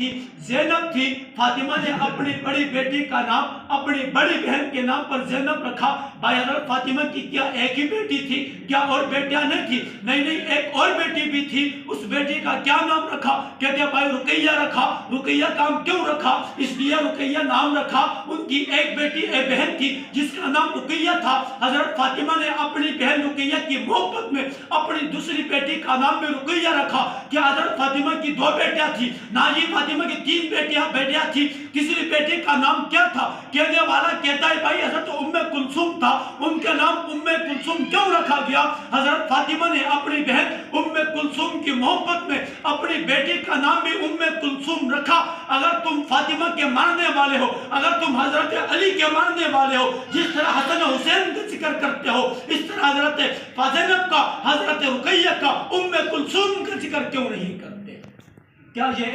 थी, ज़ैनब थी। फातिमा ने अपनी बड़ी बेटी का नाम अपनी बड़ी बहन के नाम पर ज़ैनब रखा। भाई हज़रत फातिमा की क्या एक ही बेटी थी? क्या और बेटियां नहीं थी? नहीं नहीं, एक और बेटी भी थी। उस बेटी का क्या नाम रखा? कहते भाई रुकैया रखा। रुकैया काम क्यों रखा? इसलिए रुकैया नाम रखा, उनकी एक बेटी एक बहन थी जिसका नाम रुकैया था। हज़रत फातिमा ने अपनी बहन रुकैया की मोहब्बत में अपनी दूसरी बेटी का नाम भी रुकैया रखा। क्या हज़रत फातिमा की 2 बेटियां थी? ना ही, फातिमा की 3 बेटियां थी। तीसरी बेटी का नाम क्या था? कहने वाला कहता है भाई हज़रत उम्मे कुलसुम था, उनका नाम उम्मे कुलसुम क्यों रखा गया? हज़रत फातिमा ने अपनी बहन उम्मे कुलसुम की मोहब्बत में अपनी बेटी का नाम भी उम्मे कुलसुम रखा। अगर तुम फातिमा के मानने वाले हो, अगर तुम हज़रत अली के मानने वाले हो, जिस तरह हसन हुसैन का जिक्र करते हो, इस तरह हज़रत ज़ैनब का, हज़रत रुकैया का, उम्मे कुलसुम का जिक्र क्यों नहीं करते? क्या ये